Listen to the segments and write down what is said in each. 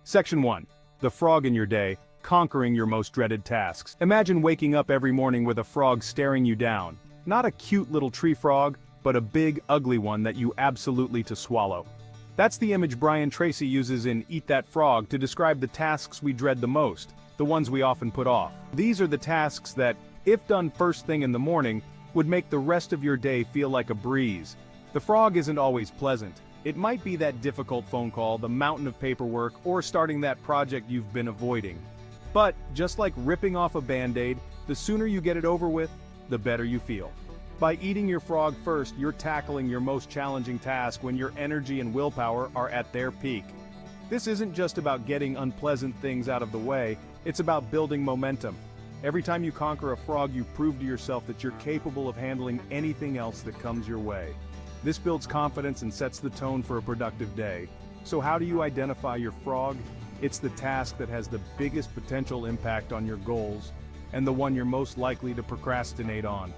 Section 1. The frog in your day, conquering your most dreaded tasks. Imagine waking up every morning with a frog staring you down. Not a cute little tree frog, but a big, ugly one that you absolutely to swallow. That's the image Brian Tracy uses in Eat That Frog to describe the tasks we dread the most, the ones we often put off. These are the tasks that, if done first thing in the morning, would make the rest of your day feel like a breeze. The frog isn't always pleasant. It might be that difficult phone call, the mountain of paperwork, or starting that project you've been avoiding. But, just like ripping off a band-aid, the sooner you get it over with, the better you feel. By eating your frog first, you're tackling your most challenging task when your energy and willpower are at their peak. This isn't just about getting unpleasant things out of the way, it's about building momentum. Every time you conquer a frog, you prove to yourself that you're capable of handling anything else that comes your way. This builds confidence and sets the tone for a productive day. So how do you identify your frog? It's the task that has the biggest potential impact on your goals, and the one you're most likely to procrastinate on.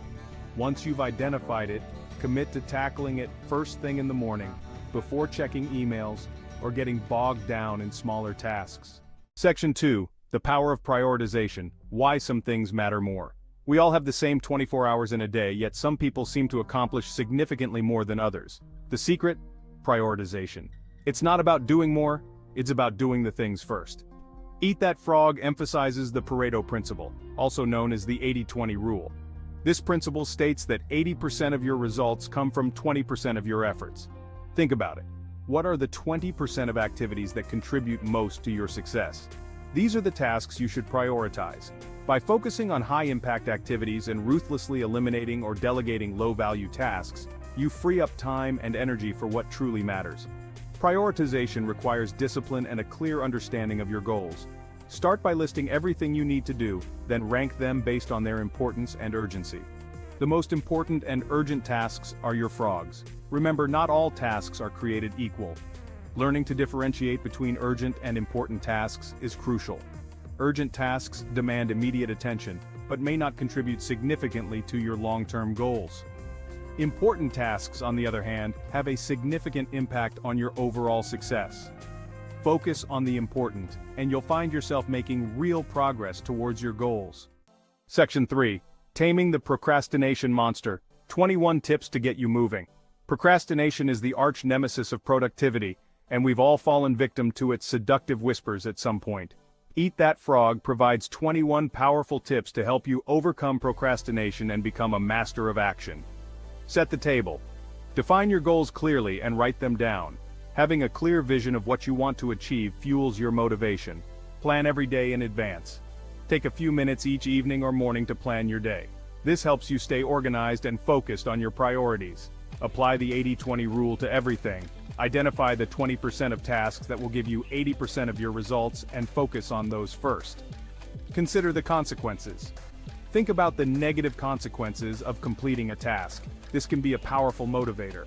Once you've identified it, commit to tackling it first thing in the morning, before checking emails, or getting bogged down in smaller tasks. Section 2. The power of prioritization, why some things matter more. We all have the same 24 hours in a day, yet some people seem to accomplish significantly more than others. The secret? Prioritization. It's not about doing more, it's about doing the things first. Eat That Frog emphasizes the Pareto principle, also known as the 80-20 rule. This principle states that 80% of your results come from 20% of your efforts. Think about it. What are the 20% of activities that contribute most to your success? These are the tasks you should prioritize. By focusing on high-impact activities and ruthlessly eliminating or delegating low-value tasks, you free up time and energy for what truly matters. Prioritization requires discipline and a clear understanding of your goals. Start by listing everything you need to do, then rank them based on their importance and urgency. The most important and urgent tasks are your frogs. Remember, not all tasks are created equal. Learning to differentiate between urgent and important tasks is crucial. Urgent tasks demand immediate attention, but may not contribute significantly to your long-term goals. Important tasks, on the other hand, have a significant impact on your overall success. Focus on the important, and you'll find yourself making real progress towards your goals. Section 3. Taming the Procrastination Monster, 21 Tips to Get You Moving. Procrastination is the arch nemesis of productivity, and we've all fallen victim to its seductive whispers at some point. Eat That Frog provides 21 powerful tips to help you overcome procrastination and become a master of action. Set the table. Define your goals clearly and write them down. Having a clear vision of what you want to achieve fuels your motivation. Plan every day in advance. Take a few minutes each evening or morning to plan your day. This helps you stay organized and focused on your priorities. Apply the 80-20 rule to everything. Identify the 20% of tasks that will give you 80% of your results and focus on those first. Consider the consequences. Think about the negative consequences of completing a task. This can be a powerful motivator.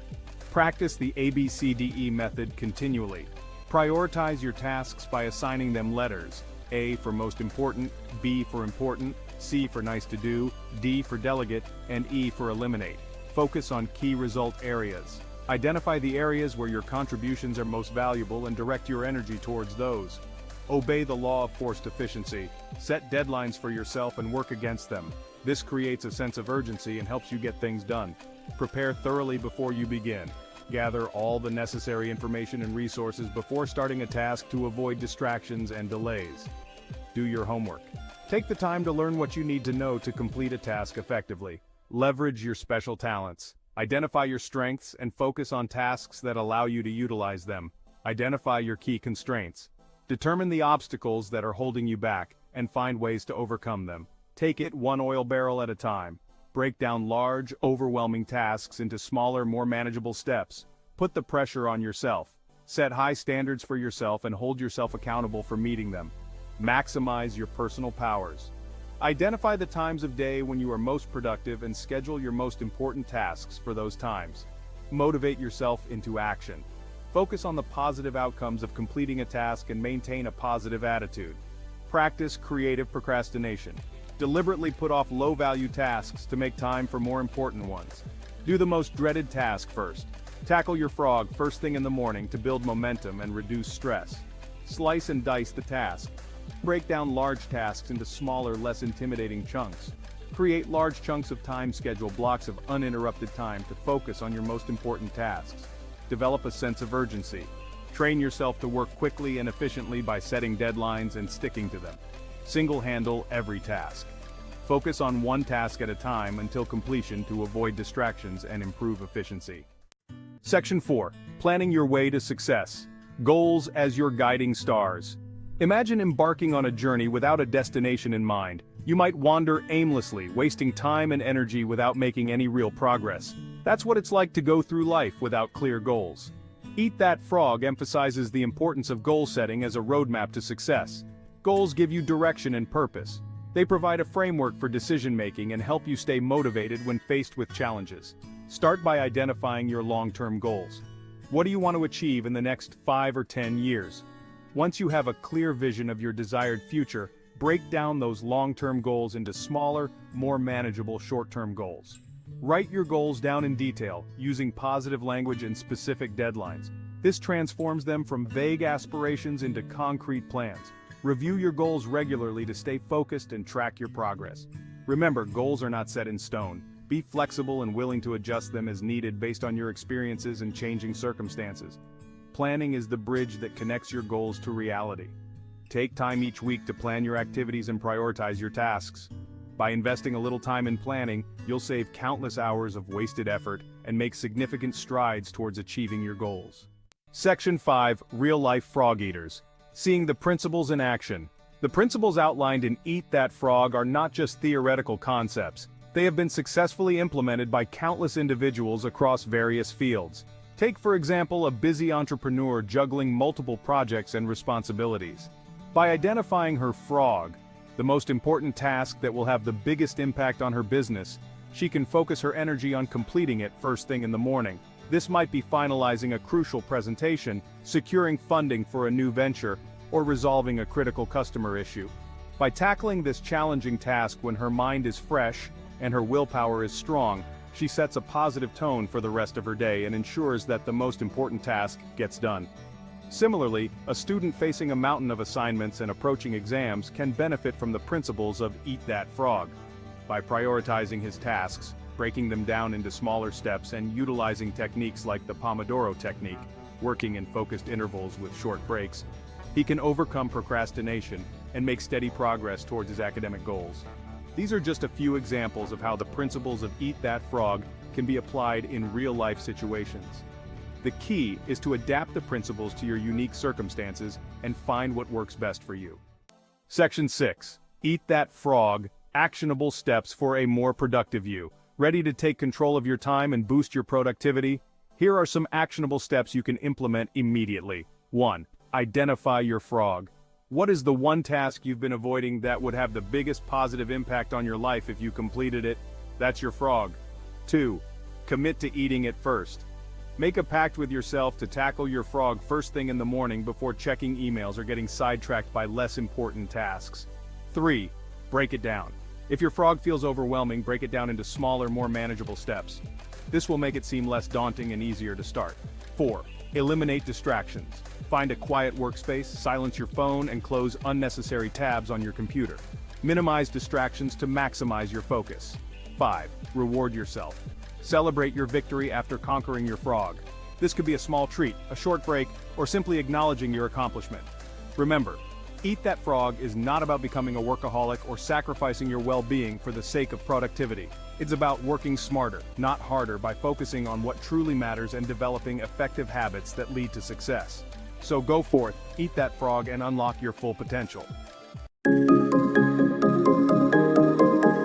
Practice the ABCDE method continually. Prioritize your tasks by assigning them letters. A for most important, B for important, C for nice to do, D for delegate, and E for eliminate. Focus on key result areas. Identify the areas where your contributions are most valuable and direct your energy towards those. Obey the law of forced efficiency. Set deadlines for yourself and work against them. This creates a sense of urgency and helps you get things done. Prepare thoroughly before you begin. Gather all the necessary information and resources before starting a task to avoid distractions and delays. Do your homework. Take the time to learn what you need to know to complete a task effectively. Leverage your special talents. Identify your strengths and focus on tasks that allow you to utilize them. Identify your key constraints. Determine the obstacles that are holding you back and find ways to overcome them. Take it one oil barrel at a time. Break down large, overwhelming tasks into smaller, more manageable steps. Put the pressure on yourself. Set high standards for yourself and hold yourself accountable for meeting them. Maximize your personal powers. Identify the times of day when you are most productive and schedule your most important tasks for those times. Motivate yourself into action. Focus on the positive outcomes of completing a task and maintain a positive attitude. Practice creative procrastination. Deliberately put off low-value tasks to make time for more important ones. Do the most dreaded task first. Tackle your frog first thing in the morning to build momentum and reduce stress. Slice and dice the task. Break down large tasks into smaller, less intimidating chunks. Create large chunks of time, schedule blocks of uninterrupted time to focus on your most important tasks. Develop a sense of urgency. Train yourself to work quickly and efficiently by setting deadlines and sticking to them. Single-handle every task. Focus on one task at a time until completion to avoid distractions and improve efficiency. Section 4. Planning your way to success. Goals as your guiding stars. Imagine embarking on a journey without a destination in mind. You might wander aimlessly, wasting time and energy without making any real progress. That's what it's like to go through life without clear goals. Eat That Frog emphasizes the importance of goal setting as a roadmap to success. Goals give you direction and purpose. They provide a framework for decision-making and help you stay motivated when faced with challenges. Start by identifying your long-term goals. What do you want to achieve in the next 5 or 10 years? Once you have a clear vision of your desired future, break down those long-term goals into smaller, more manageable short-term goals. Write your goals down in detail, using positive language and specific deadlines. This transforms them from vague aspirations into concrete plans. Review your goals regularly to stay focused and track your progress. Remember, goals are not set in stone. Be flexible and willing to adjust them as needed based on your experiences and changing circumstances. Planning is the bridge that connects your goals to reality. Take time each week to plan your activities and prioritize your tasks. By investing a little time in planning, you'll save countless hours of wasted effort and make significant strides towards achieving your goals. Section 5. Real-life frog eaters. Seeing the principles in action. The principles outlined in Eat That Frog are not just theoretical concepts. They have been successfully implemented by countless individuals across various fields. Take, for example, a busy entrepreneur juggling multiple projects and responsibilities. By identifying her frog, the most important task that will have the biggest impact on her business, she can focus her energy on completing it first thing in the morning. This might be finalizing a crucial presentation, securing funding for a new venture, or resolving a critical customer issue. By tackling this challenging task when her mind is fresh and her willpower is strong, she sets a positive tone for the rest of her day and ensures that the most important task gets done. Similarly, a student facing a mountain of assignments and approaching exams can benefit from the principles of Eat That Frog. By prioritizing his tasks, breaking them down into smaller steps and utilizing techniques like the Pomodoro technique, working in focused intervals with short breaks, he can overcome procrastination and make steady progress towards his academic goals. These are just a few examples of how the principles of Eat That Frog can be applied in real-life situations. The key is to adapt the principles to your unique circumstances and find what works best for you. Section 6. Eat That Frog. Actionable steps for a more productive you. Ready to take control of your time and boost your productivity? Here are some actionable steps you can implement immediately. 1. Identify your frog. What is the one task you've been avoiding that would have the biggest positive impact on your life if you completed it? That's your frog. 2. Commit to eating it first. Make a pact with yourself to tackle your frog first thing in the morning before checking emails or getting sidetracked by less important tasks. 3. Break it down. If your frog feels overwhelming, break it down into smaller, more manageable steps. This will make it seem less daunting and easier to start. 4. Eliminate distractions. Find a quiet workspace, silence your phone, and close unnecessary tabs on your computer. Minimize distractions to maximize your focus. 5. Reward yourself. Celebrate your victory after conquering your frog. This could be a small treat, a short break, or simply acknowledging your accomplishment. Remember, Eat That Frog is not about becoming a workaholic or sacrificing your well-being for the sake of productivity. It's about working smarter, not harder, by focusing on what truly matters and developing effective habits that lead to success. So go forth, eat that frog, and unlock your full potential.